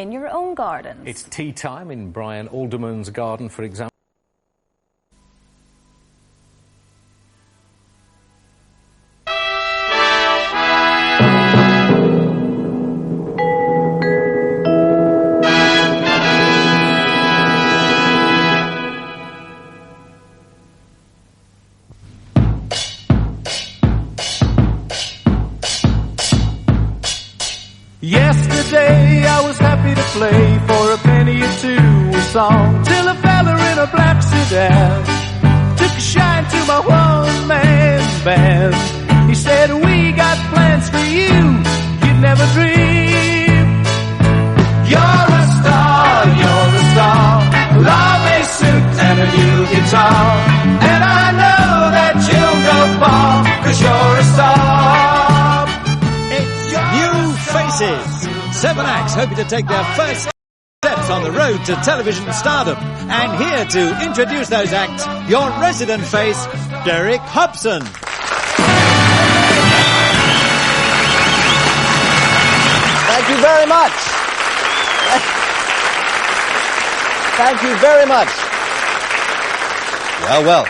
in your own gardens. It's tea time in Brian Alderman's garden, for example. Yesterday I was happy to play for a penny or two a song, till a fella in a black sedan took a shine to my one-man band. He said, we got plans for you, you'd never dream. You're a star, love a suit and a new guitar, and I know that you'll go far, 'cause you're a star. Faces. 7 acts hoping to take their first steps on the road to television stardom. And here to introduce those acts, your resident face, Derek Hobson. Thank you very much. Thank you very much. Well,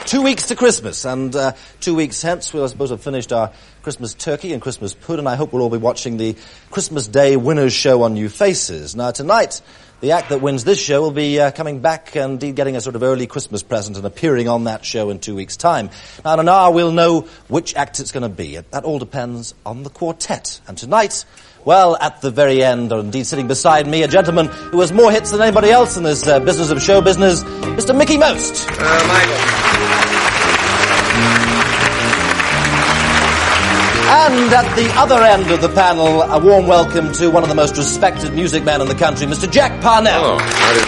2 weeks to Christmas, and 2 weeks hence we'll, I suppose, have finished our Christmas turkey and Christmas pudding. And I hope we'll all be watching the Christmas Day winners show on New Faces. Now, tonight, the act that wins this show will be coming back and indeed getting a sort of early Christmas present and appearing on that show in 2 weeks' time. Now, in an hour, we'll know which act it's going to be. That all depends on the quartet. And tonight, well, at the very end, or indeed sitting beside me, a gentleman who has more hits than anybody else in this business of show business, Mr. Mickey Most. Michael. And at the other end of the panel, a warm welcome to one of the most respected music men in the country, Mr. Jack Parnell. Oh, how do you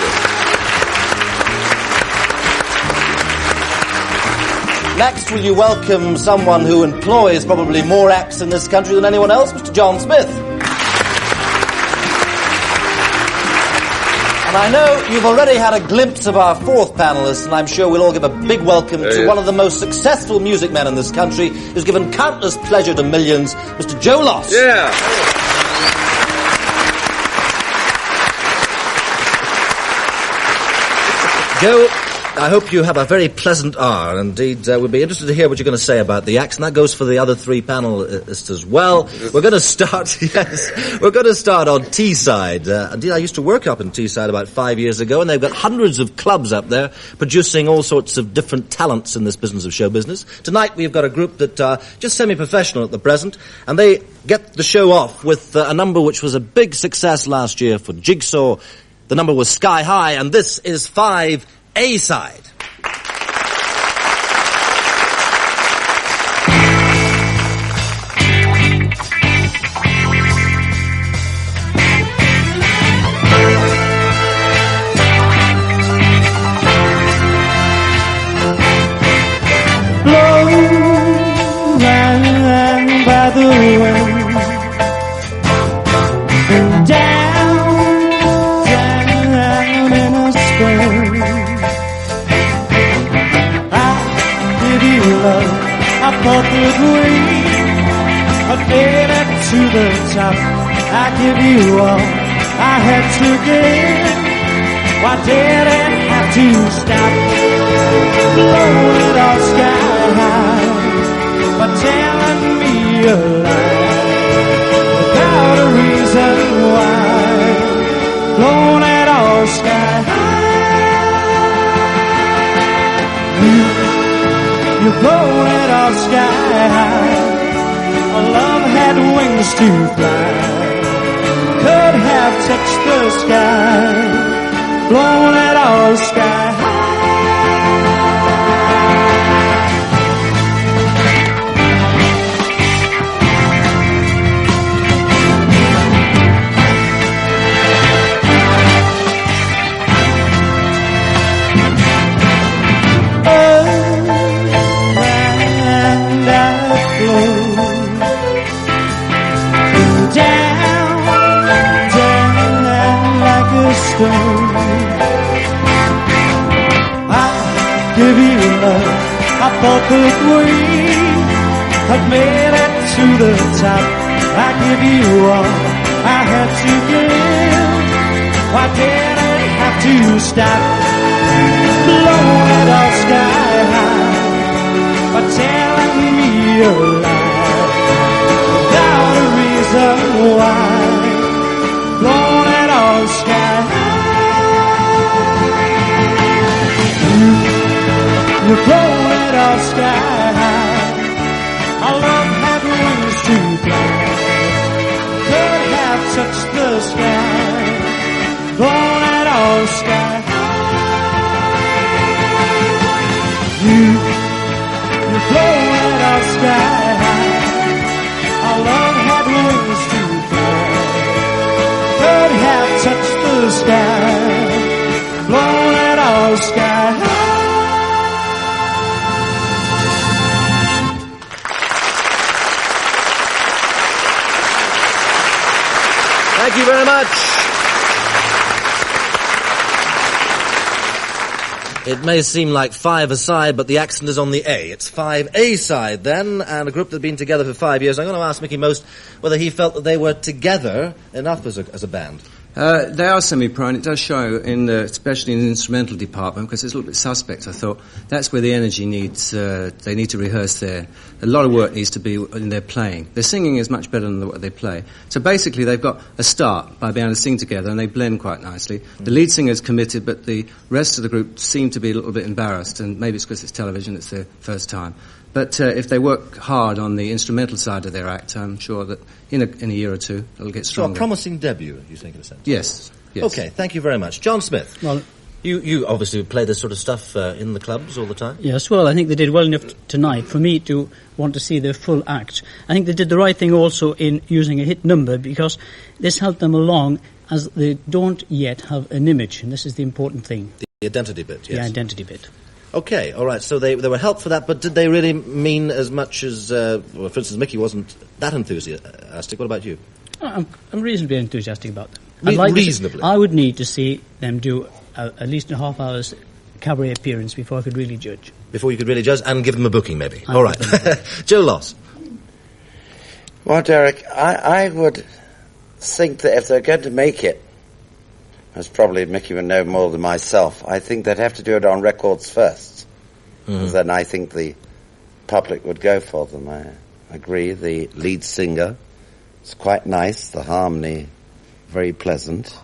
do? Next, will you welcome someone who employs probably more acts in this country than anyone else, Mr. John Smith. And I know you've already had a glimpse of our fourth panellist, and I'm sure we'll all give a big welcome to one of the most successful music men in this country, who's given countless pleasure to millions, Mr. Joe Loss. Yeah. Joe, I hope you have a very pleasant hour. Indeed, we'll be interested to hear what you're going to say about the acts, and that goes for the other three panellists as well. We're going to start, we're going to start on Teesside. Indeed, I used to work up in Teesside about 5 years ago, and they've got hundreds of clubs up there producing all sorts of different talents in this business of show business. Tonight, we've got a group that are just semi-professional at the present, and they get the show off with a number which was a big success last year for Jigsaw. The number was Sky High, and this is 5 A-side. Blown by the wind, down in a spring. I thought that we had made it to the top. I give you all I had to give. Why did it have to stop? Blowing it all sky high, but telling me a lie without a reason why. Blowing it all sky high. You're blowing it all sky high. Our love had wings to fly, could have touched the sky. Blowing it all sky high. I give you love. I thought that we had made it to the top. I give you all I had to give. Why did it have to stop? Blowing it all sky high, or telling me a lie without a reason why. Blowing it all sky high. You're blowing it all sky high. Our love had wings to fly, could have touched the sky. Blowing it all sky high. You're blowing it all sky high. Our love had wings to fly, could have touched the sky. Blowing it all sky high. Thank you very much. It may seem like 5 aside, but the accent is on the A. It's 5A side then, and a group that had been together for 5 years. I'm going to ask Mickey Most whether he felt that they were together enough as a band. They are semi-pro, and it does show, especially in the instrumental department, because it's a little bit suspect. I thought that's where the energy needs. They need to rehearse there. A lot of work needs to be in their playing. Their singing is much better than what they play. So basically, they've got a start by being able to sing together, and they blend quite nicely. The lead singer is committed, but the rest of the group seem to be a little bit embarrassed, and maybe it's because it's television; it's their first time. But if they work hard on the instrumental side of their act, I'm sure that in a year or two it'll get stronger. So a promising debut, you think, in a sense? Yes. Okay, thank you very much. John Smith, well, you obviously play this sort of stuff in the clubs all the time? yes, well, I think they did well enough tonight for me to want to see their full act. I think they did the right thing also in using a hit number, because this helped them along, as they don't yet have an image, and this is the important thing. The identity bit, yes. The identity bit. Okay, all right, so they were helped for that, but did they really mean as much as, well, for instance, Mickey wasn't that enthusiastic. What about you? I'm reasonably enthusiastic about them. Reasonably? I would need to see them do at least a half hour's cabaret appearance before I could really judge. Before you could really judge, and give them a booking, maybe. All right. Joe Loss. Well, Derek, I would think that if they're going to make it, as probably Mickey would know more than myself, I think they'd have to do it on records first. Mm-hmm. Then I think the public would go for them. I agree. The lead singer is quite nice, the harmony very pleasant,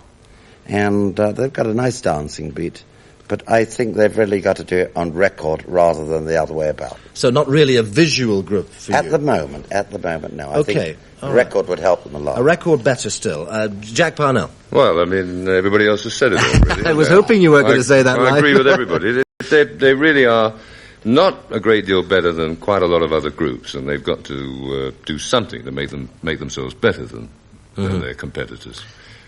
and they've got a nice dancing beat. But I think they've really got to do it on record rather than the other way about. So not really a visual group for you? At the moment, no. I think All record would help them a lot. A record better still. Jack Parnell. Well, I mean, everybody else has said it already. I was hoping you were going to say that, I agree with everybody. They really are not a great deal better than quite a lot of other groups, and they've got to do something to make themselves better than their competitors.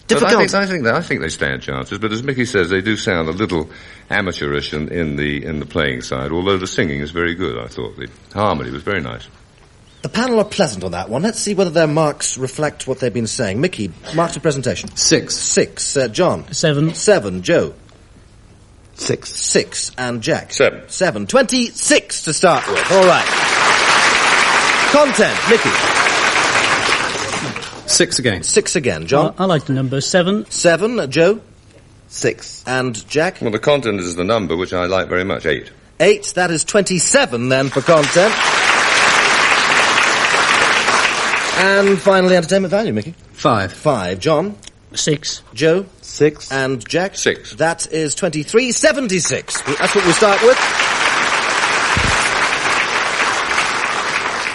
Difficult. I think they stand chances, but as Mickey says, they do sound a little amateurish in the playing side, although the singing is very good, I thought. The harmony was very nice. The panel are pleasant on that one. Let's see whether their marks reflect what they've been saying. Mickey, marks of presentation. 6. 6. John. 7. 7. Joe. 6. 6. And Jack. 7. 7. 26 to start with. All right. Content. Mickey. 6 again. 6 again. John. I like the number 7. 7. Joe. 6. And Jack. Well, the content is the number, which I like very much. 8. 8. That is 27 then for content. And finally, entertainment value, Mickey. 5. 5. John. 6. Joe. 6. And Jack. 6. That is 23.76. That's what we start with.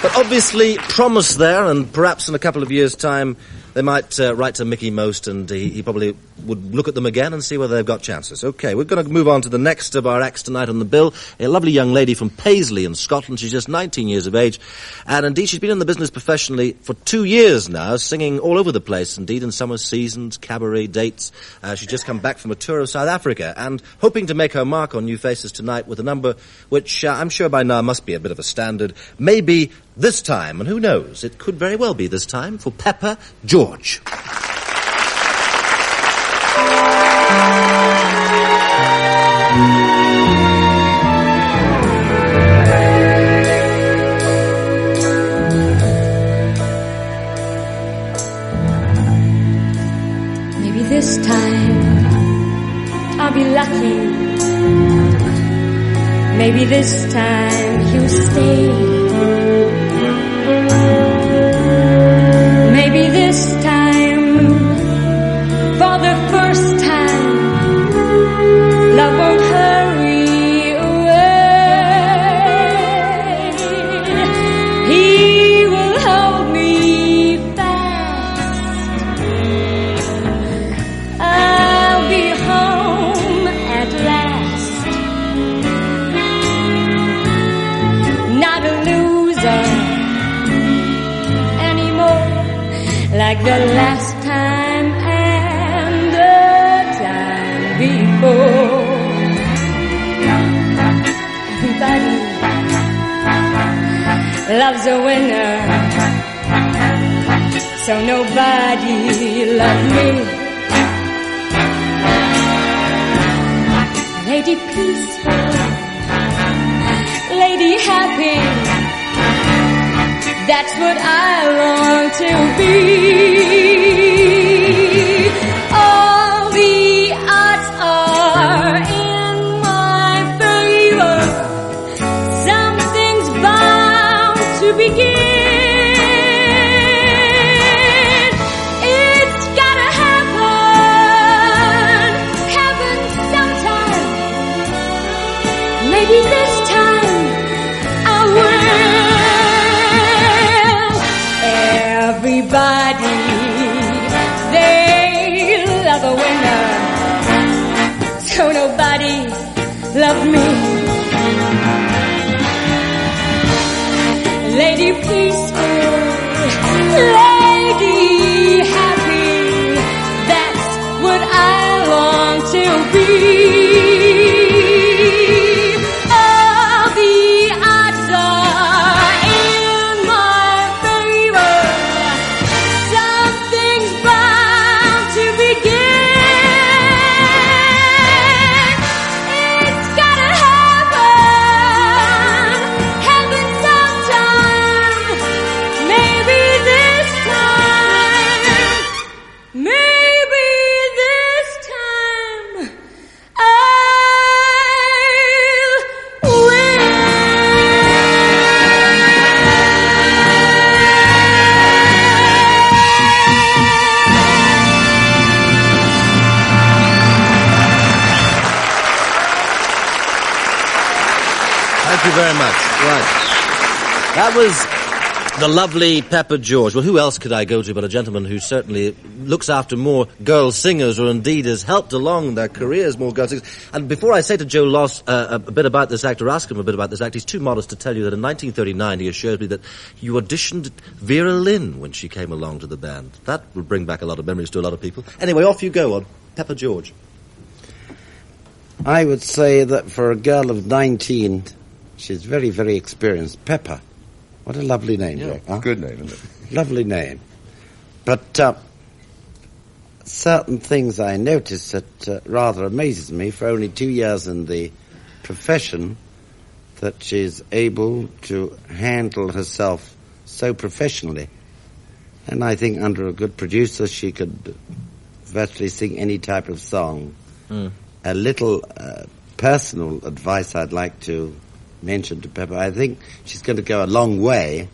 But obviously, promise there, and perhaps in a couple of years' time, they might write to Mickey Most, and he probably would look at them again and see whether they've got chances. Okay, we're going to move on to the next of our acts tonight on the bill. A lovely young lady from Paisley in Scotland. She's just 19 years of age, and indeed she's been in the business professionally for 2 years now, singing all over the place, indeed, in summer seasons, cabaret dates. She's just come back from a tour of South Africa, and hoping to make her mark on New Faces tonight with a number which I'm sure by now must be a bit of a standard. Maybe this time, and who knows, it could very well be this time for Pepper George. Maybe this time I'll be lucky. Maybe this time he'll stay. Maybe this time, for the first time, love won't hurry away. He will hold me fast. I'll be home at last. Not a loser anymore, like the last time and the time before. Everybody loves a winner, so nobody loved me. Lady peaceful, lady happy, that's what I long to be. All the odds are in my favor. Something's bound to begin. It's gotta happen, happen sometime. Maybe this time I will. Everybody, they love a winner, so nobody loved me. Lady peaceful, lady happy, that's what I long to be. All the odds are in my favor. Something's bound to begin. It's gotta happen, happen sometime. Maybe this time, maybe this time I'll win. Thank you very much. Right. That was the lovely Pepper George. Well, who else could I go to but a gentleman who certainly looks after more girl singers, or indeed has helped along their careers more girl singers. And before I say to Joe Loss a bit about this act, or ask him a bit about this act, he's too modest to tell you that in 1939 he assured me that you auditioned Vera Lynn when she came along to the band. That will bring back a lot of memories to a lot of people. Anyway, off you go on Pepper George. I would say that for a girl of 19, she's very, very experienced. Pepper. What a lovely name, Jack. Huh? Good name, isn't it? Lovely name. But certain things I noticed that rather amazes me, for only 2 years in the profession, that she's able to handle herself so professionally. And I think under a good producer she could virtually sing any type of song. A little personal advice I'd like to mention to Pepper. I think she's going to go a long way.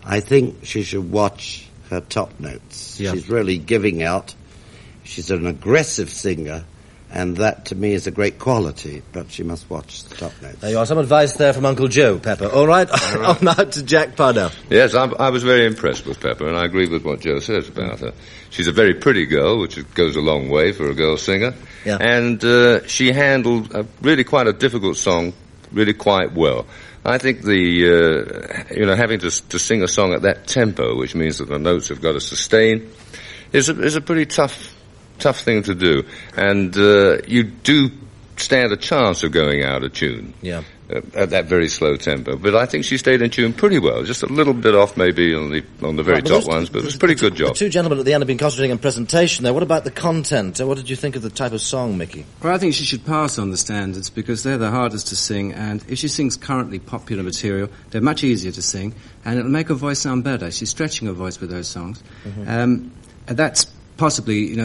I think she should watch her top notes. Yeah. She's really giving out. She's an aggressive singer, and that to me is a great quality, but she must watch the top notes. There you are, some advice there from Uncle Joe, Pepper. All right, on out to Jack Parnell. Yes, I was very impressed with Pepper, and I agree with what Joe says about her. She's a very pretty girl, which goes a long way for a girl singer. Yeah. And she handled really quite a difficult song really quite well. I think having to sing a song at that tempo, which means that the notes have got to sustain, is a pretty tough thing to do. And you do stand a chance of going out of tune. Yeah. At that very slow tempo, but I think she stayed in tune pretty well. Just a little bit off, maybe on the very top ones, but it was a pretty good job. The two gentlemen at the end have been concentrating on presentation there. What about the content? What did you think of the type of song, Mickey? Well, I think she should pass on the standards because they're the hardest to sing, and if she sings currently popular material, they're much easier to sing, and it'll make her voice sound better. She's stretching her voice with those songs. And that's possibly,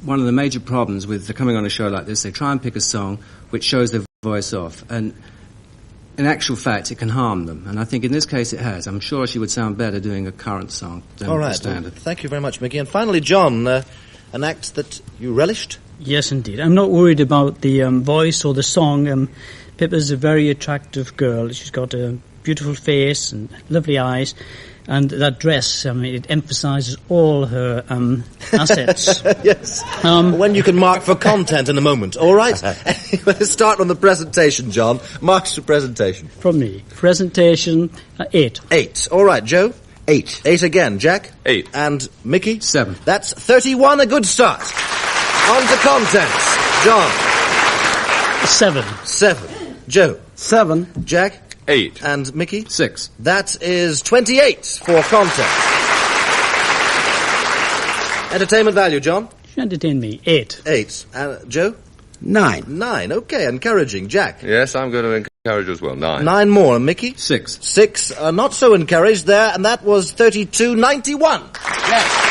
one of the major problems with coming on a show like this. They try and pick a song which shows their voice off, and in actual fact, it can harm them. And I think in this case it has. I'm sure she would sound better doing a current song than All right. the standard. Well, thank you very much, Mickey. And finally, John, an act that you relished? Yes, indeed. I'm not worried about the voice or the song. Pippa's a very attractive girl. She's got a beautiful face and lovely eyes. And that dress, it emphasises all her assets. Yes. When you can mark for content in a moment. All right. Let's start on the presentation, John. Marks for presentation. From me. Presentation, 8. 8. All right, Joe? 8. 8 again. Jack? 8. And Mickey? 7. That's 31. A good start. On to contents. John? 7. 7. Joe? 7. Jack? 8. And Mickey? 6. That is 28 for content. Entertainment value, John? She entertained me. 8. 8. Joe? 9. 9. Okay, encouraging. Jack? Yes, I'm going to encourage as well. 9. 9 more. And Mickey? 6. 6. Not so encouraged there, and that was 32. 91. Yes.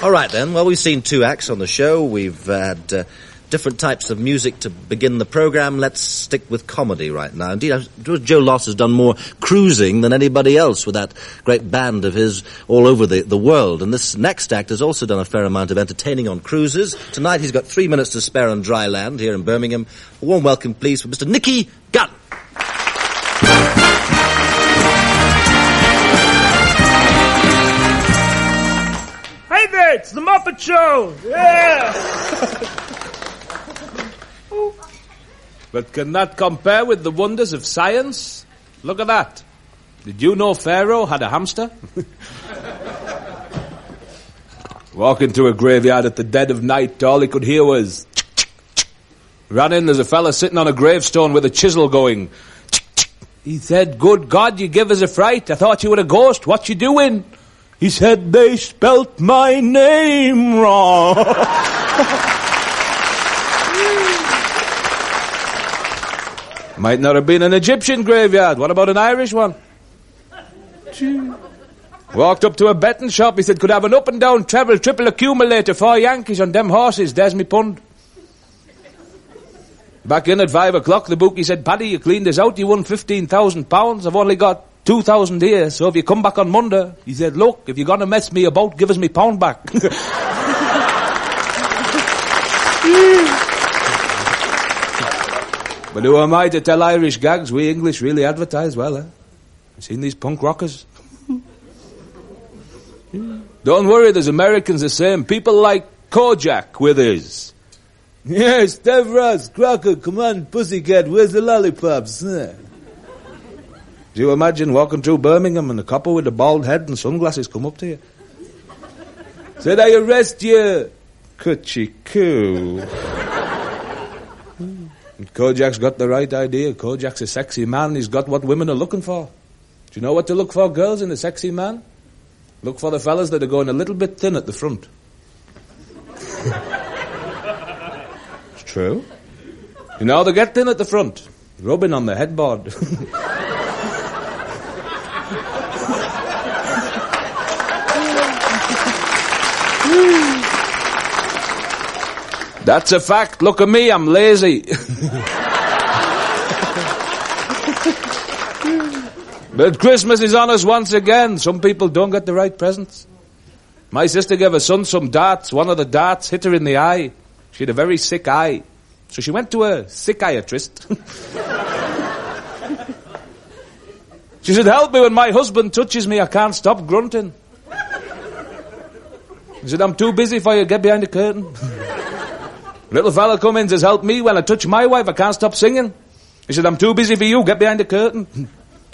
All right, then. Well, we've seen 2 acts on the show. We've had different types of music to begin the programme. Let's stick with comedy right now. Indeed, Joe Loss has done more cruising than anybody else with that great band of his all over the world. And this next act has also done a fair amount of entertaining on cruises. Tonight he's got 3 minutes to spare on dry land here in Birmingham. A warm welcome, please, for Mr. Nicky Gunn. Hey there, it's the Muppet Show! Yeah! But can that compare with the wonders of science? Look at that. Did you know Pharaoh had a hamster? Walk into a graveyard at the dead of night, all he could hear was... Ran in, there's a fella sitting on a gravestone with a chisel going... He said, "Good God, you give us a fright. I thought you were a ghost. What you doing?" He said, "They spelt my name wrong." Might not have been an Egyptian graveyard. What about an Irish one? Walked up to a betting shop. He said, "Could have an up and down treble, triple accumulator, 4 Yankees on them horses. There's me pund." Back in at 5 o'clock, the bookie said, "Paddy, you cleaned this out. You won £15,000. I've only got 2,000 here, so if you come back on Monday..." He said, "Look, if you're going to mess me about, give us me pound back." But who am I to tell Irish gags? We English really advertise well, eh? Seen these punk rockers? Don't worry, there's Americans the same. People like Kojak with us. "Yes, Steve Ross, Crocker, come on, pussycat, where's the lollipops?" Do you imagine walking through Birmingham and a copper with a bald head and sunglasses come up to you? "Said I arrest you, coochie coo." And Kojak's got the right idea. Kojak's a sexy man. He's got what women are looking for. Do you know what to look for, girls, in a sexy man? Look for the fellas that are going a little bit thin at the front. It's true. You know, they get thin at the front, rubbing on the headboard. That's a fact. Look at me, I'm lazy. But Christmas is on us once again. Some people don't get the right presents. My sister gave her son some darts. One of the darts hit her in the eye. She had a very sick eye. So she went to a psychiatrist. She said, "Help me, when my husband touches me, I can't stop grunting." He said, "I'm too busy for you, get behind the curtain." Little fella come in and says, "Help me, when I touch my wife, I can't stop singing." He said, "I'm too busy for you, get behind the curtain."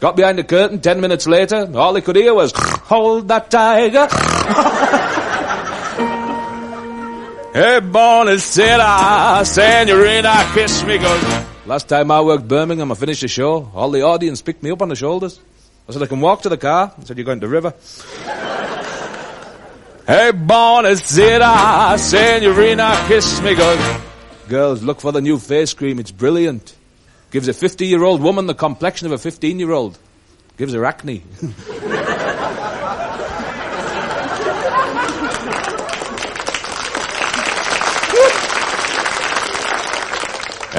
Got behind the curtain, 10 minutes later, all he could hear was, "Hold that tiger." "Hey, Bonacera, senorita, kiss me good." Last time I worked Birmingham, I finished the show. All the audience picked me up on the shoulders. I said, "I can walk to the car." I said, "You're going to the river." "Hey, Bonacera, senorita, kiss me good." Girls, look for the new face cream. It's brilliant. Gives a 50-year-old woman the complexion of a 15-year-old. Gives her acne.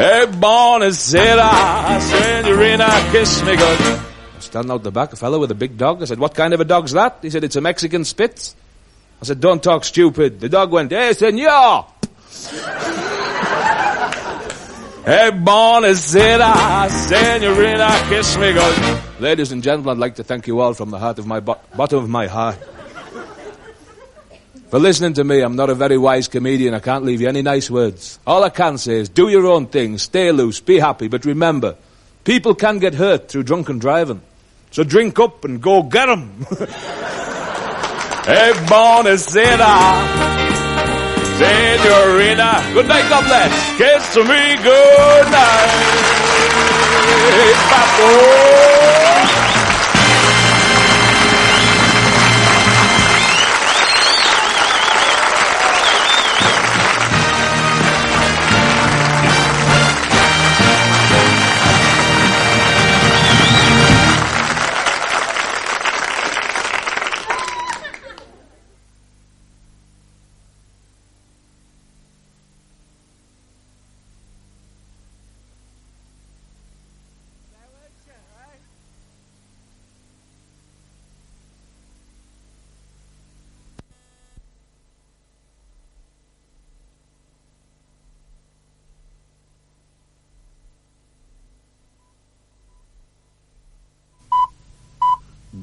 Hey, buonasera, signorina, kiss me good. Standing out the back, a fellow with a big dog. I said, what kind of a dog's that? He said, it's a Mexican Spitz. I said, don't talk stupid. The dog went, hey, senor. Hey, buonasera, signorina, kiss me good. Ladies and gentlemen, I'd like to thank you all from the heart of my bottom of my heart for listening to me. I'm not a very wise comedian. I can't leave you any nice words. All I can say is do your own thing, stay loose, be happy, but remember, people can get hurt through drunken driving. So drink up and go get 'em. Hey, buonasera, signorina. Good night, God bless. Kiss me good night. Hey, papo.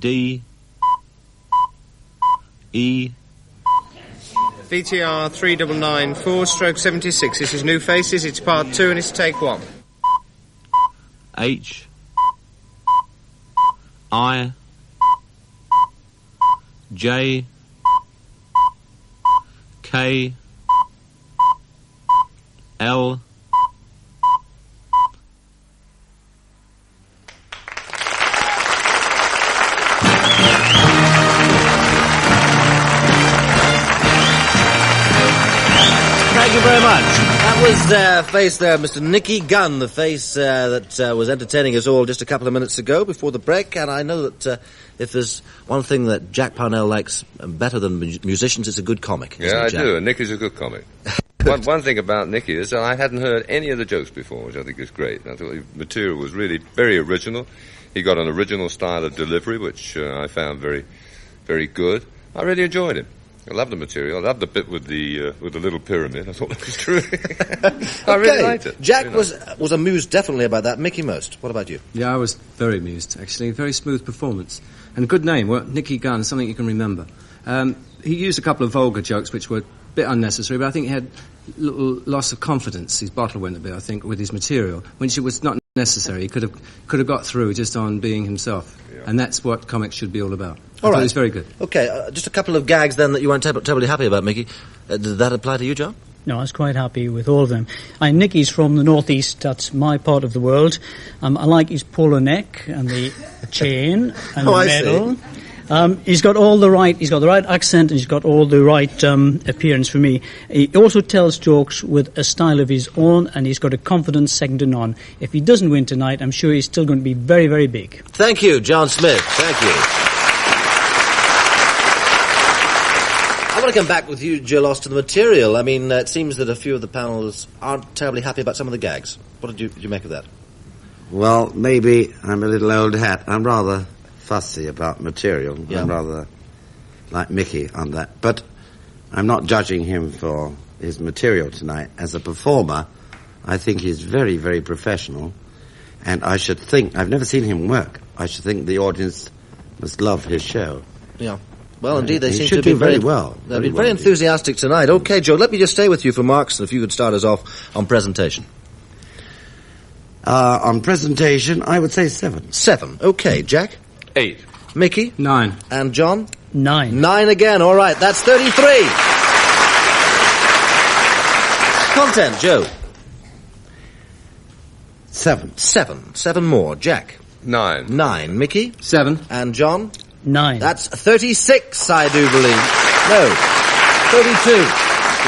D E VTR 3994/76. This is New Faces. It's part 2 and it's take 1. H I J K L Thank you very much. That was face there, Mr. Nicky Gunn, the face that was entertaining us all just a couple of minutes ago before the break. And I know that if there's one thing that Jack Parnell likes better than musicians, it's a good comic. Yeah, isn't it, I do. And Nicky's a good comic. One thing about Nicky is that I hadn't heard any of the jokes before, which I think is great. I thought the material was really very original. He got an original style of delivery, which I found very, very good. I really enjoyed him. I love the material. I love the bit with the little pyramid. I thought that was terrific. I really liked it. Jack Really was amused definitely about that. Mickey most. What about you? Yeah, I was very amused, actually. Very smooth performance. And a good name, well, Nicky Gunn, something you can remember. He used a couple of vulgar jokes, which were a bit unnecessary, but I think he had a little loss of confidence. His bottle went a bit, I think, with his material, which it was not necessary. He could have got through just on being himself. Yeah. And that's what comics should be all about. I thought it was very good. Okay, just a couple of gags then that you weren't terribly happy about, Mickey. Did that apply to you, John? No, I was quite happy with all of them. Nicky's from the northeast, that's my part of the world. I like his polo neck and the chain and the medal. He's got the right accent and he's got all the right appearance for me. He also tells jokes with a style of his own and he's got a confidence second to none. If he doesn't win tonight, I'm sure he's still going to be very, very big. Thank you, John Smith. Thank you. I want to come back with you, Jill Oss, to the material. I mean, it seems that a few of the panels aren't terribly happy about some of the gags. What did you make of that? Well, maybe I'm a little old hat. I'm rather fussy about material. Yeah. I'm rather like Mickey on that. But I'm not judging him for his material tonight. As a performer, I think he's very, very professional. And I should think, I've never seen him work, I should think the audience must love his show. Yeah. Well, indeed, they he seem should to be do very well. They've been very enthusiastic tonight. Okay, Joe, let me just stay with you for marks, and if you could start us off on presentation. On presentation, I would say 7. 7. Okay, Jack? 8. Mickey? 9. And John? 9. 9 again. All right, that's 33. Content, Joe? 7. 7. 7 more. Jack? 9. 9. Mickey? 7. And John? 9. That's 36, I do believe. No, 32.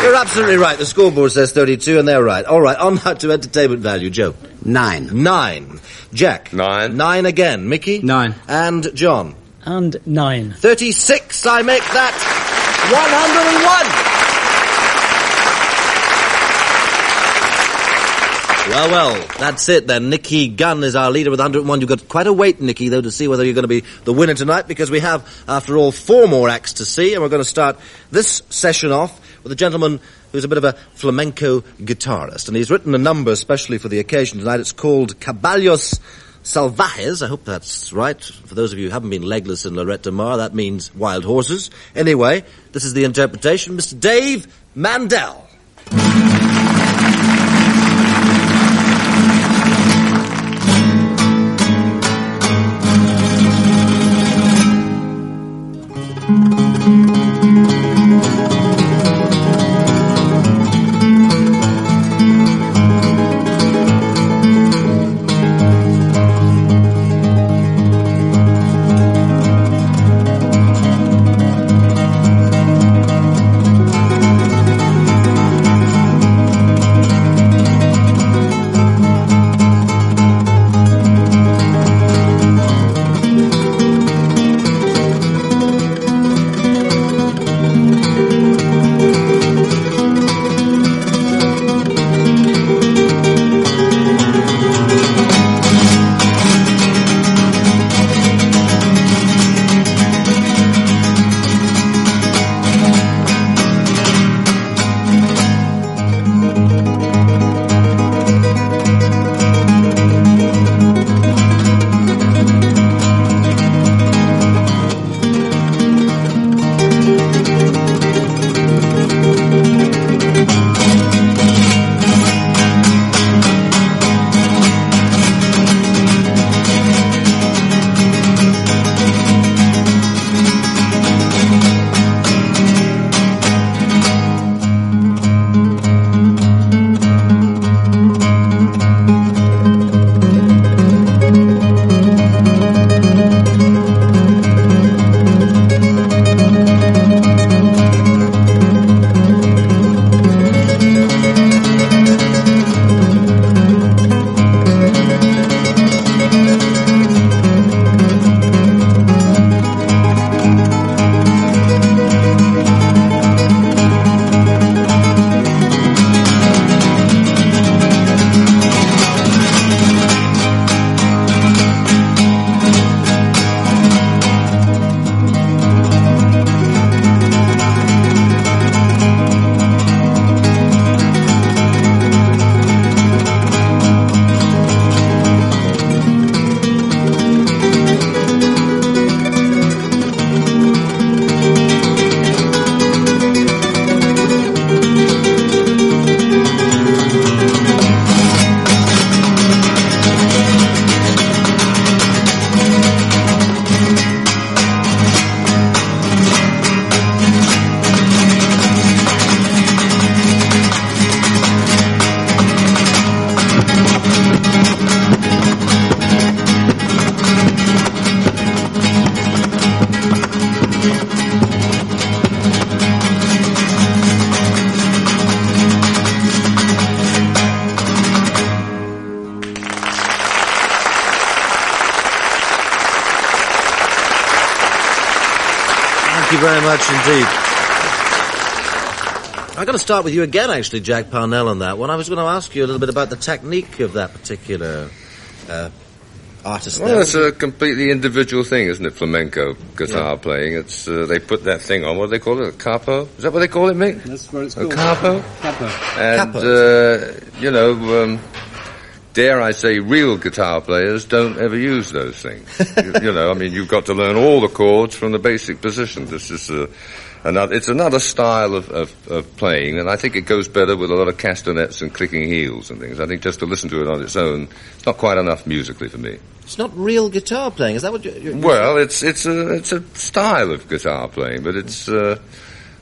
You're absolutely right. The scoreboard says 32, and they're right. All right, on now to entertainment value. Joe? 9. 9. Jack? 9. 9 again. Mickey? 9. And John? And 9. 36, I make that 101. Well, that's it then. Nicky Gunn is our leader with 101. You've got quite a wait, Nicky, though, to see whether you're going to be the winner tonight, because we have, after all, 4 more acts to see, and we're going to start this session off with a gentleman who's a bit of a flamenco guitarist, and he's written a number especially for the occasion tonight. It's called Caballos Salvajes. I hope that's right. For those of you who haven't been legless in Lorette de Mar, that means wild horses. Anyway, this is the interpretation. Mr. Dave Mandel. Thank you very much indeed. I'm going to start with you again, actually, Jack Parnell, on that one. I was going to ask you a little bit about the technique of that particular artist. Well, there. it's a completely individual thing, isn't it, flamenco guitar playing? It's they put that thing on, what do they call it, a capo? Is that what they call it, Mick? That's what it's a called. capo? Capo. And, you know, dare I say, real guitar players don't ever use those things. you know, I mean, you've got to learn all the chords from the basic position. This is it's another style of playing, and I think it goes better with a lot of castanets and clicking heels and things. I think just to listen to it on its own, it's not quite enough musically for me. It's not real guitar playing, is that what you're Well, it's a style of guitar playing, but it's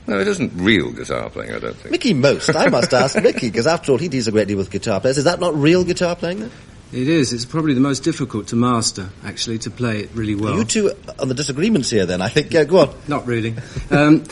no, it isn't real guitar playing, I don't think. Mickey Most, I must ask Mickey, because after all, he deals a great deal with guitar players. Is that not real guitar playing, then? It is. It's probably the most difficult to master, actually, to play it really well. You two on the disagreements here, then, I think. Yeah, go on. Not really. Let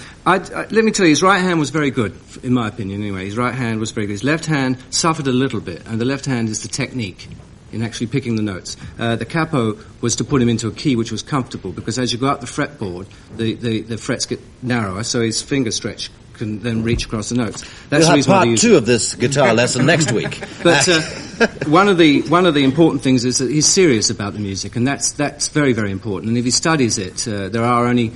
me tell you, his right hand was very good, in my opinion, anyway. His right hand was very good. His left hand suffered a little bit, and the left hand is the technique in actually picking the notes. The capo was to put him into a key which was comfortable, because as you go up the fretboard, the frets get narrower, so his finger stretch can then reach across the notes. We'll That's the have reason why part two of this guitar lesson next week. But one of the important things is that he's serious about the music, and that's very, very important. And if he studies it, there are only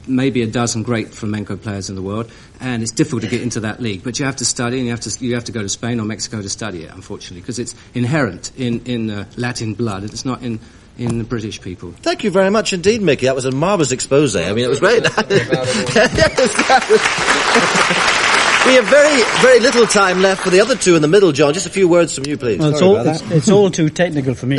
maybe a dozen great flamenco players in the world, and it's difficult to get into that league. But you have to study, and you have to go to Spain or Mexico to study it, unfortunately, because it's inherent in Latin blood. It's not in the British people. Thank you very much indeed, Mickey. That was a marvellous expose. I mean, it was great. We have very, very little time left for the other two in the middle, John. Just a few words from you, please. Well, it's all too technical for me.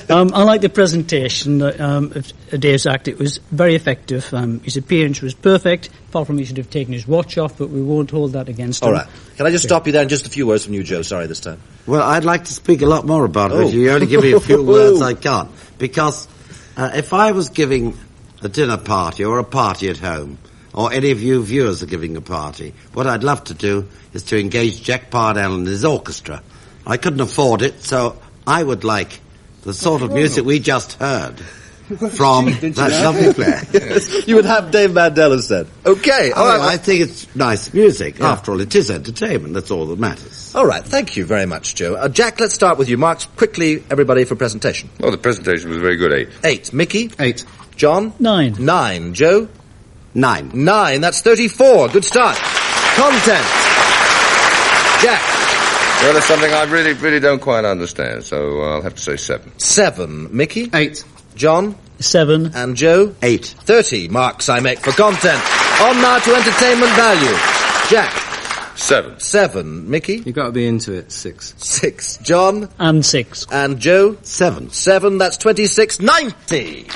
I like the presentation of Dave's act. It was very effective. His appearance was perfect, apart from he should have taken his watch off, but we won't hold that against him. All right. Can I just stop you there and just a few words from you, Joe? Sorry, this time. Well, I'd like to speak a lot more about it, but you only give me a few words, I can't. Because if I was giving a dinner party or a party at home, or any of you viewers are giving a party, what I'd love to do is to engage Jack Pardell and his orchestra. I couldn't afford it, so I would like the sort of music we just heard from that lovely player. You would have Dave Mandel instead. Okay. I think it's nice music. Yeah. After all, it is entertainment. That's all that matters. All right. Thank you very much, Joe. Jack, let's start with you. Marks quickly, everybody, for presentation. Well, the presentation was very good, 8. 8. Mickey? 8. John? 9. 9. Joe? 9. 9. That's 34. Good start. Content. Jack? Well, there's something I really, really don't quite understand, so I'll have to say 7. 7. Mickey? 8. John? 7. And Joe? 8. 30 marks I make for content. On now to entertainment value. Jack? 7. 7. Mickey? You've got to be into it. 6. 6. John? And 6. And Joe? 7. 7. That's 26. 90.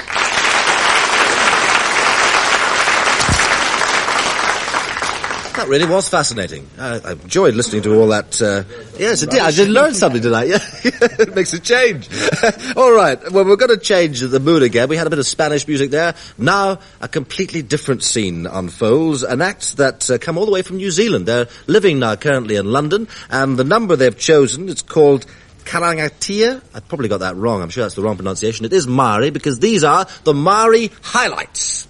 That really was fascinating. I enjoyed listening to all that. Yes, it did. I did learn something tonight. Yeah, it makes a change. All right. Well, we're going to change the mood again. We had a bit of Spanish music there. Now, a completely different scene unfolds. An act that come all the way from New Zealand. They're living now currently in London, and the number they've chosen, it's called Karangatia. I probably got that wrong. I'm sure that's the wrong pronunciation. It is Maori, because these are the Maori highlights.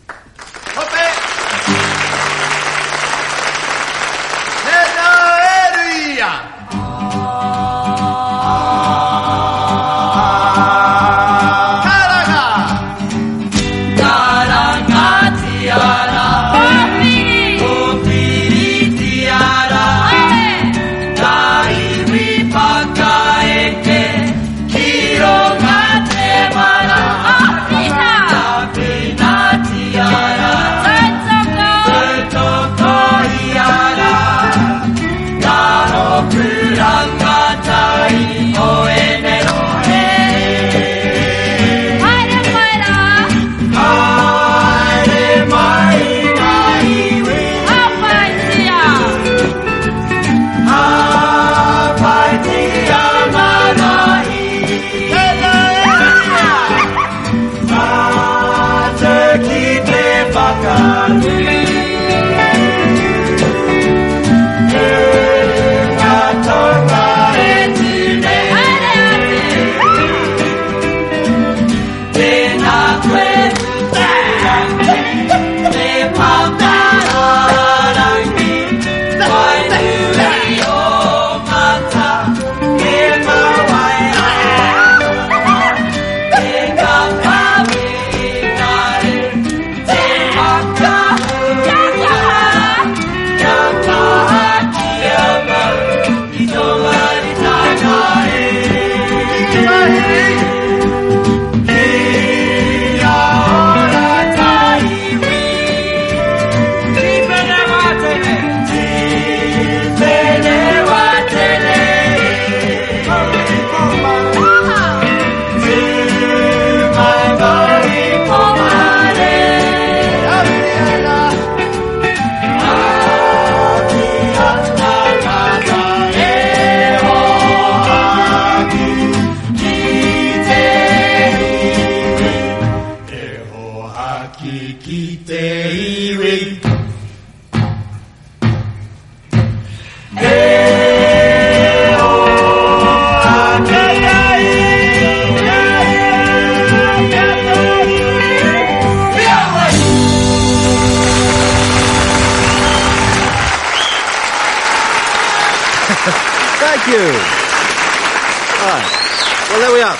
Well, there we are.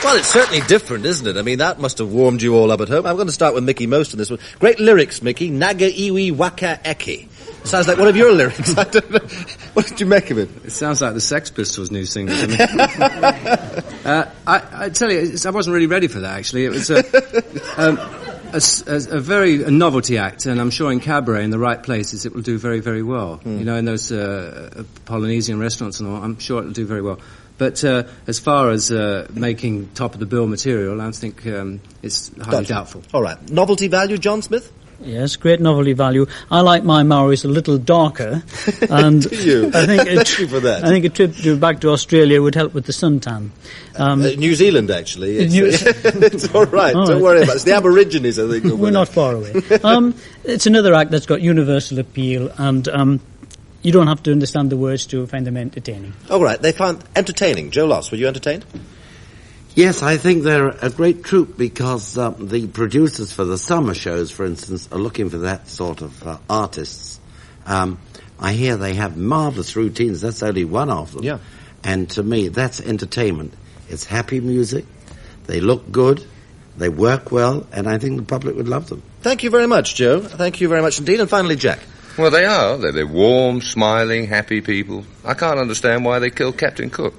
Well, it's certainly different, isn't it? I mean, that must have warmed you all up at home. I'm going to start with Mickey most in this one. Great lyrics, Mickey. Naga iwi waka eki. Sounds like one of your lyrics. I don't know. What did you make of it? It sounds like the Sex Pistols' new single to me. I tell you, I wasn't really ready for that, actually. It was a very novelty act, and I'm sure in cabaret, in the right places, it will do very, very well. You know, in those Polynesian restaurants and all, I'm sure it will do very well. But as far as making top-of-the-bill material, I think it's highly doubtful. All right. Novelty value, John Smith? Yes, great novelty value. I like my Maoris a little darker, and you? I think Thank you for that. I think a trip back to Australia would help with the suntan. New Zealand, actually. It's all right. Don't worry about it. It's the Aborigines, I think. We're not far away. It's another act that's got universal appeal, and you don't have to understand the words to find them entertaining. All right. They found entertaining. Joe Loss, were you entertained? Yes, I think they're a great troupe because the producers for the summer shows, for instance, are looking for that sort of artists. I hear they have marvellous routines. That's only one of them. Yeah. And to me, that's entertainment. It's happy music. They look good. They work well. And I think the public would love them. Thank you very much, Joe. Thank you very much indeed. And finally, Jack. Well, they are. They're warm, smiling, happy people. I can't understand why they killed Captain Cook.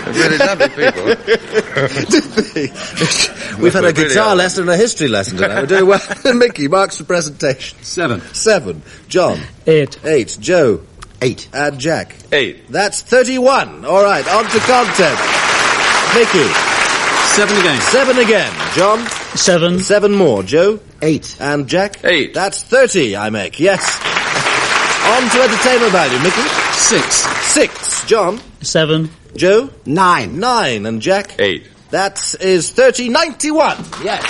They're really lovely people. We've had a guitar lesson and a history lesson tonight. We're doing well. Mickey, marks for presentation. 7. 7. John. 8. 8. Joe. 8. And Jack. 8. That's 31. All right, on to content. Mickey. 7 again. 7 again. John. 7. 7 more. Joe. 8. And Jack. 8. That's 30, I make. Yes. On to entertainment value. Mickey. 6. 6. John. 7. Joe. 9. 9. And Jack. 8. That is 30. 91. Yes.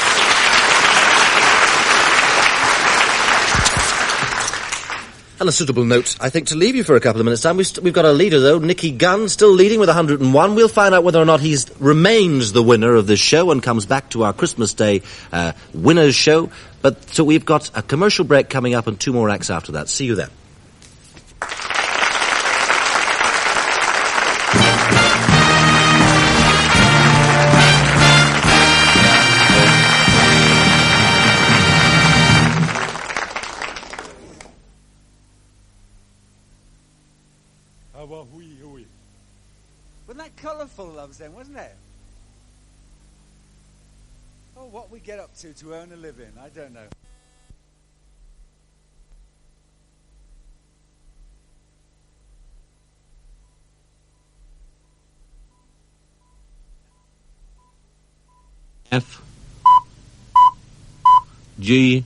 And a suitable note, I think, to leave you for a couple of minutes' time. We've got a leader, though, Nicky Gunn, still leading with 101. We'll find out whether or not he remains the winner of this show and comes back to our Christmas Day winners show. But so we've got a commercial break coming up and 2 more acts after that. See you then. Wasn't that colourful, loves, then, wasn't it? Oh, what we get up to earn a living, I don't know. F G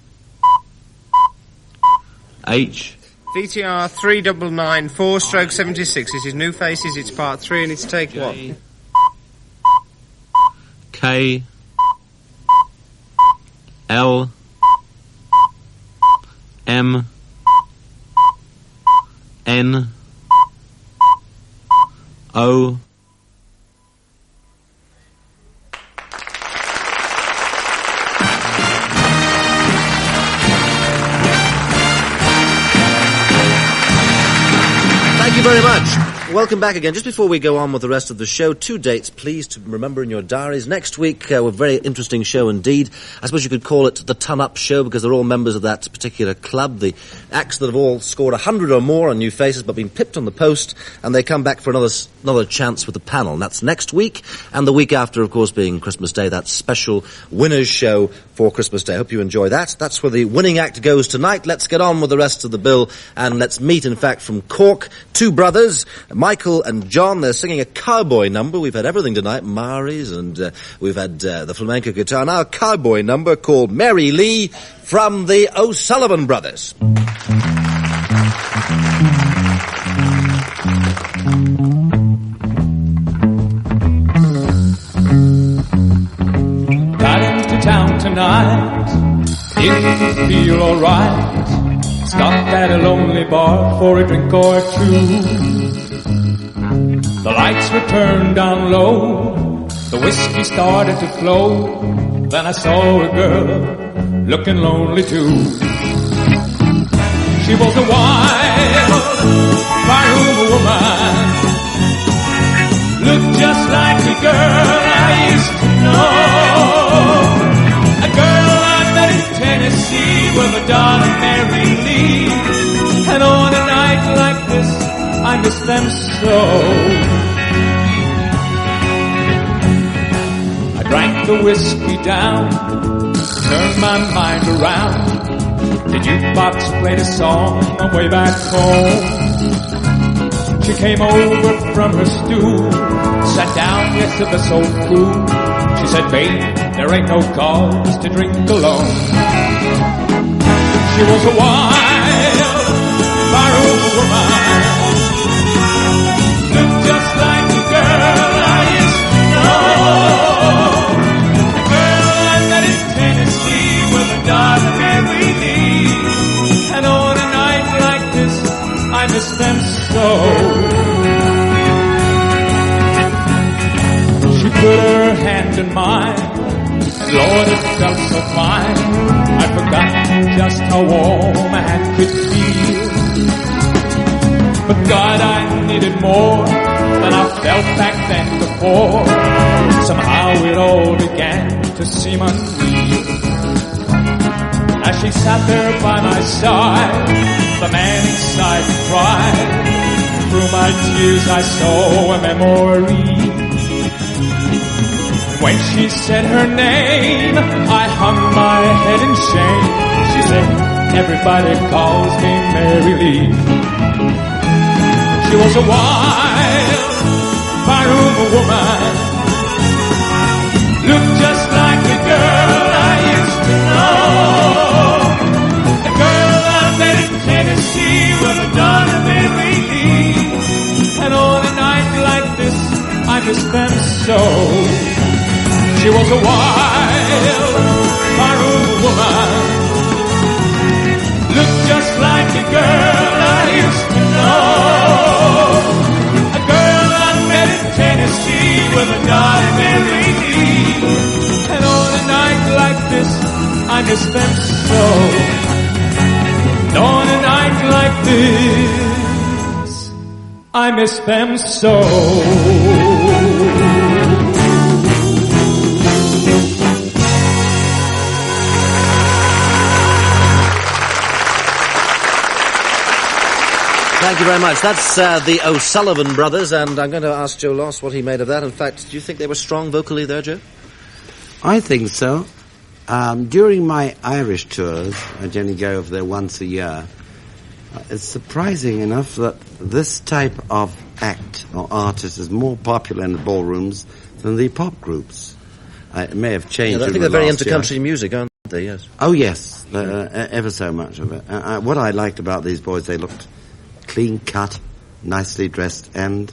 H VTR 3994/76. This is New Faces, it's part 3 and it's take 1. K L M N O Thank you very much. Welcome back again. Just before we go on with the rest of the show, 2 dates, please, to remember in your diaries. Next week, a very interesting show indeed. I suppose you could call it the Ton Up Show because they're all members of that particular club. The acts that have all scored 100 or more on New Faces but been pipped on the post, and they come back for another chance with the panel. And that's next week, and the week after, of course, being Christmas Day, that special winners show for Christmas Day. Hope you enjoy that. That's where the winning act goes tonight. Let's get on with the rest of the bill, and let's meet, in fact, from Cork, 2 brothers, Michael and John. They're singing a cowboy number. We've had everything tonight, Maoris, and we've had the flamenco guitar. Now a cowboy number called Mary Lee from the O'Sullivan Brothers. Got into town tonight, didn't feel alright. Stopped at a lonely bar for a drink or 2. The lights were turned down low, the whiskey started to flow. Then I saw a girl looking lonely too. She was a wild, fire woman, girl I used to know. A girl I met in Tennessee with a daughter Mary Lee. And on a night like this, I miss them so. I drank the whiskey down, turned my mind around. The jukebox played a song on way back home. She came over from her stool, sat down next to the soul food. She said, babe, there ain't no cause to drink alone. She was a wild, barroom woman, looked just like the girl I used to know. The girl I met in Tennessee with a daughter Mary Lee. And on a night like this, I miss them so. She put her hand in mine, and Lord, it felt so fine. I forgot just how warm a hand could feel. But God, I needed more than I felt back then before. Somehow it all began to seem unreal. As she sat there by my side, the man inside me cried. Through my tears I saw a memory. When she said her name, I hung my head in shame. She said, everybody calls me Mary Lee. She was a wild, barroom woman, looked just like the girl I used to know. The girl I met in Tennessee with a daughter Mary Lee. And on a night like this, I miss them so. She was a wild, barroom woman, looked just like the girl I used to know. A girl I met in Tennessee with a daughter Mary Lee. And on a night like this, I miss them so. And on a night like this, I miss them so. Thank you very much. That's the O'Sullivan Brothers, and I'm going to ask Joe Loss what he made of that. In fact, do you think they were strong vocally there, Joe? I think so. During my Irish tours, I generally go over there once a year. It's surprising enough that this type of act or artist is more popular in the ballrooms than the pop groups. It may have changed. Yeah, I think they're very into country music, aren't they? Yes. Oh yes, ever so much of it. What I liked about these boys, they looked clean cut, nicely dressed, and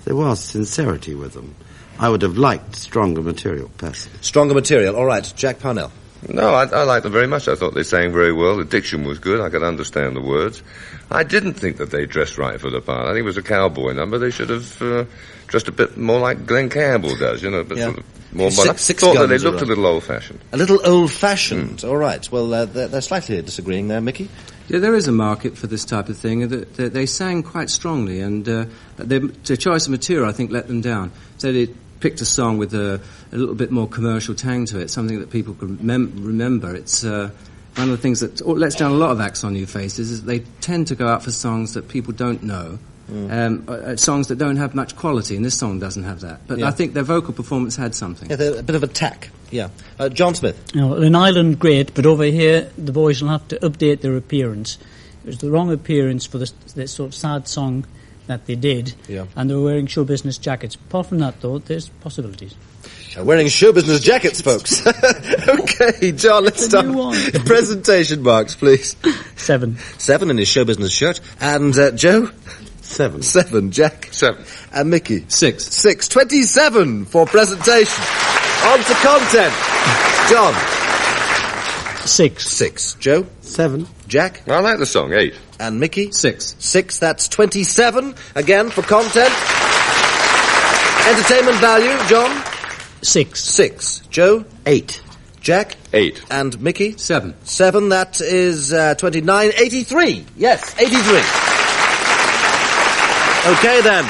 there was sincerity with them. I would have liked stronger material, personally. Stronger material, all right. Jack Parnell. No, I liked them very much. I thought they sang very well. The diction was good. I could understand the words. I didn't think that they dressed right for the part. I think it was a cowboy number. They should have dressed a bit more like Glenn Campbell does, you know, but sort of more. But I thought that they looked a little old-fashioned. A little old-fashioned. All right. Well, they're slightly disagreeing there, Mickey. Yeah, there is a market for this type of thing. They sang quite strongly, and the choice of material, I think, let them down. So they picked a song with a little bit more commercial tang to it, something that people can remember. It's one of the things that lets down a lot of acts on New Faces is they tend to go out for songs that people don't know, songs that don't have much quality, and this song doesn't have that. But I think their vocal performance had something. Yeah, they're a bit of a tack. Yeah. John Smith. You know, in Ireland, great, but over here, the boys will have to update their appearance. It was the wrong appearance for the sort of sad song that they did, and they were wearing show business jackets. Apart from that, though, there's possibilities. Wearing show business jackets, folks. Okay, John, let's start. Presentation marks, please. 7. 7 in his show business shirt. And Joe? 7. 7. Jack? 7. And Mickey? 6. 6. 27 for presentation. On to content. John? 6. 6. Joe? 7. Jack? I like the song, 8. And Mickey? 6. 6, that's 27. Again, for content. Entertainment value, John? 6. 6. Joe? 8. Jack? 8. And Mickey? 7. 7, that is 29. 83. Yes, 83. Okay, then.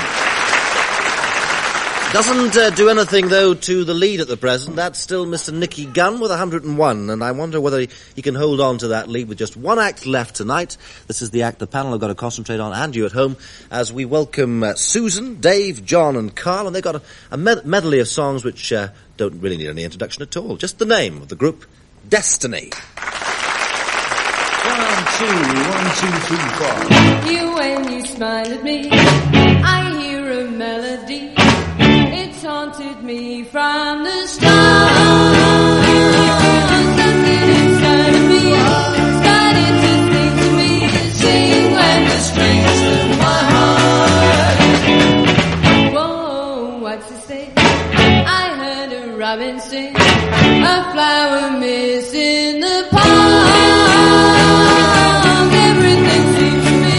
Doesn't do anything, though, to the lead at the present. That's still Mr. Nicky Gunn with 101, and I wonder whether he can hold on to that lead with just one act left tonight. This is the act the panel have got to concentrate on, and you at home, as we welcome Susan, Dave, John and Carl, and they've got a medley of songs which don't really need any introduction at all. Just the name of the group, Destiny. 1, 2, 1, 2, 3, 4. You when you smile at me, I hear a melody. It's haunted me from the start. Something inside of me started to sing to me, sing when the strings of my heart. Whoa, what's it say? I heard a robin sing, a flower missing the pond. Everything seems to me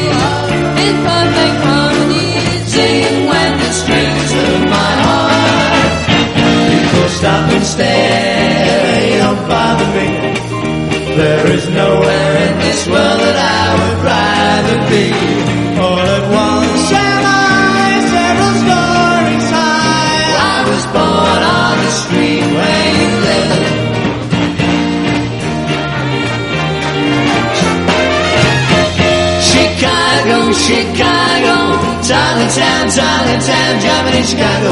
in perfect harmony, sing when the strings of my heart. People stop and stare, don't bother me. There is nowhere in this world that I would rather be. All at once am I several stories high. I was born on the street where you live. Chicago, Chinatown, Japanese Chicago.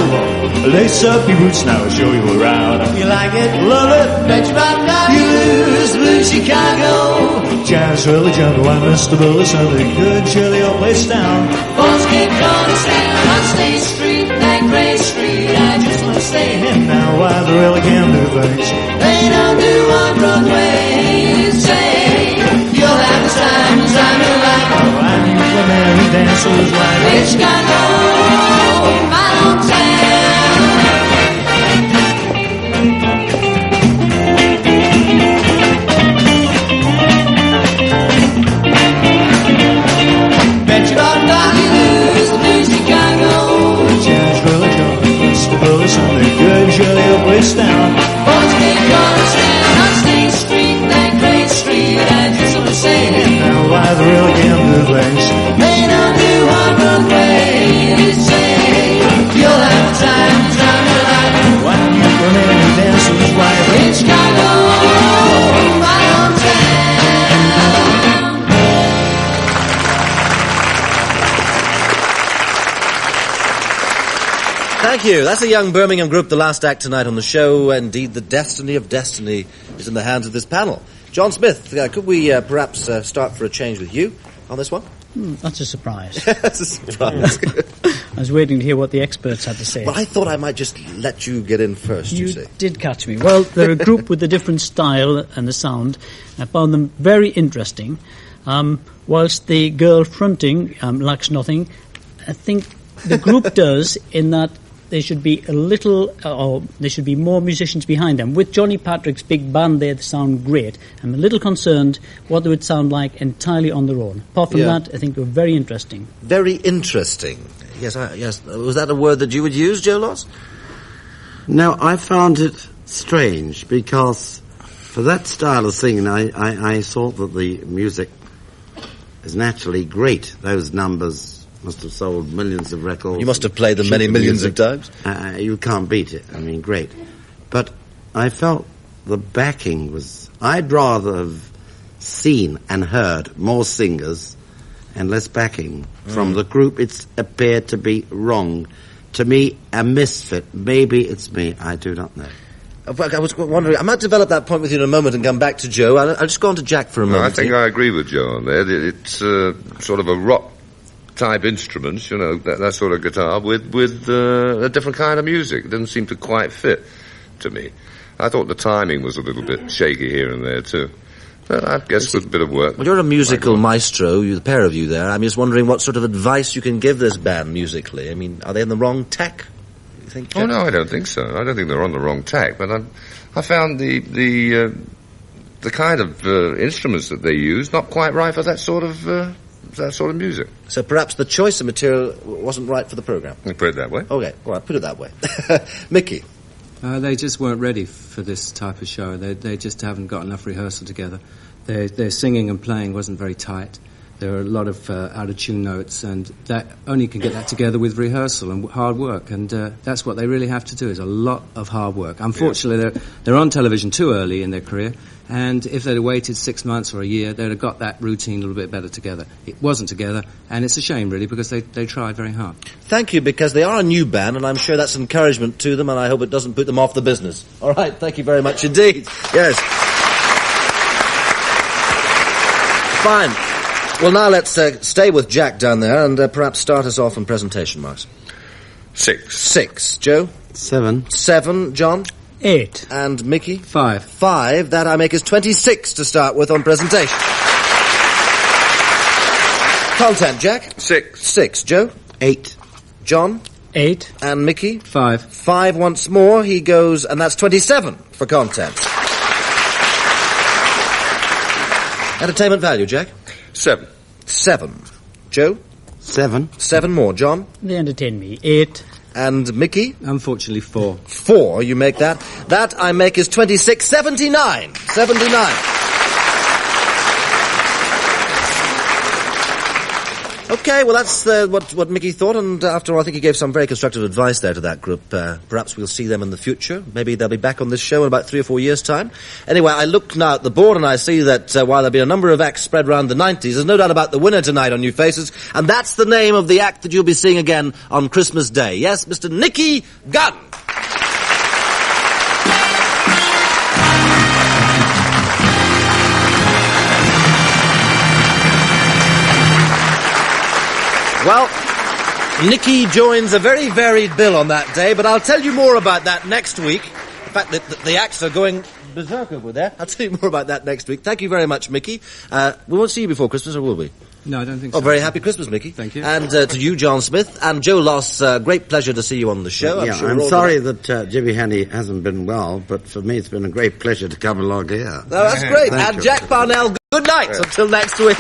Lace up your boots now, I'll show you around. If you like it, love it, bet you about now you lose. Blue Chicago. Jazz really jungle, I'm Mr. Bill, something good, chill your place down. Folks keep going to stand on State Street, that great street, I just want to stay in now. Why they really can do things they don't do on Broadway. Say, you'll have the time of your life. Mary dancers like in Chicago, my hometown. Bet you don't know you lose the New Chicago. Jazz really jump, Mr. Billy, something good, surely your place down. Boys keep gonna stand on State Street, that great street, I just want to say it. Now why they really can do things they don't do on Broadway. Say, you'll have time to your life. Why don't you run in and dance with his wife in Chicago, my hometown. Thank you. That's a young Birmingham group, the last act tonight on the show. Indeed, the destiny of Destiny is in the hands of this panel. John Smith, could we perhaps start for a change with you on this one? That's a surprise. That's a surprise. I was waiting to hear what the experts had to say. Well, I thought I might just let you get in first, you see. Did catch me. Well, they're a group with a different style and the sound. I found them very interesting. Whilst the girl fronting lacks nothing, I think the group does in that there should be a little, or there should be more musicians behind them. With Johnny Patrick's big band there, they sound great. I'm a little concerned what they would sound like entirely on their own. Apart from that, I think they're very interesting. Very interesting. Yes, yes. Was that a word that you would use, Joe Loss? No, I found it strange because for that style of singing, I thought that the music is naturally great. Those numbers must have sold millions of records. You must have played them many millions of times. You can't beat it. I mean, great. But I felt the backing was... I'd rather have seen and heard more singers and less backing from the group. It's appeared to be wrong. To me, a misfit. Maybe it's me. I do not know. I was wondering, I might develop that point with you in a moment and come back to Joe. I'll just go on to Jack for a moment. I think I agree with Joe on there. It's sort of a rock type instruments, you know, that sort of guitar with a different kind of music. It doesn't seem to quite fit to me. I thought the timing was a little bit shaky here and there too. But I guess with a bit of work. Well, you're a musical maestro, the pair of you there. I'm just wondering what sort of advice you can give this band musically. I mean, are they in the wrong tack, you think, Jack? Oh, no, I don't think so. I don't think they're on the wrong tack, but I found the kind of instruments that they use not quite right for that sort of music. So perhaps the choice of material wasn't right for the programme. Put it that way. Okay, all right, put it that way. Mickey? They just weren't ready for this type of show. They just haven't got enough rehearsal together. Their singing and playing wasn't very tight. There are a lot of out-of-tune notes, and that only can get that together with rehearsal and hard work, and that's what they really have to do, is a lot of hard work. Unfortunately, they're on television too early in their career, and if they'd have waited 6 months or a year, they'd have got that routine a little bit better together. It wasn't together, and it's a shame, really, because they tried very hard. Thank you, because they are a new band, and I'm sure that's encouragement to them, and I hope it doesn't put them off the business. All right, thank you very much indeed. Yes. Fine. Well, now let's stay with Jack down there and perhaps start us off on presentation marks. 6. 6. Joe? 7. 7. John? 8. And Mickey? 5. 5. That I make is 26 to start with on presentation. Content, Jack? 6. 6. Joe? 8. John? 8. And Mickey? 5. 5 once more. He goes, and that's 27 for content. Entertainment value, Jack? 7. 7. Joe? 7. 7 more. John? They entertain me. 8. And Mickey? Unfortunately, 4. 4, you make that. That I make is 26. 79. 79. Okay, well, that's what Mickey thought, and after all, I think he gave some very constructive advice there to that group. Perhaps we'll see them in the future. Maybe they'll be back on this show in about 3 or 4 years' time. Anyway, I look now at the board, and I see that while there'll be a number of acts spread around the 90s, there's no doubt about the winner tonight on New Faces, and that's the name of the act that you'll be seeing again on Christmas Day. Yes, Mr. Nicky Gunn. Well, Nicky joins a very varied bill on that day, but I'll tell you more about that next week. In fact, the acts are going berserk over there. I'll tell you more about that next week. Thank you very much, Mickey. We won't see you before Christmas, or will we? No, I don't think Oh, so. very happy Christmas, Mickey. Thank you. And to you, John Smith, and Joe Loss, great pleasure to see you on the show. Yeah, sure I'm we're all sorry delighted. that Jimmy Hannay hasn't been well, but for me it's been a great pleasure to come along here. No, that's great. Thank And you. Jack Parnell, good night until next week.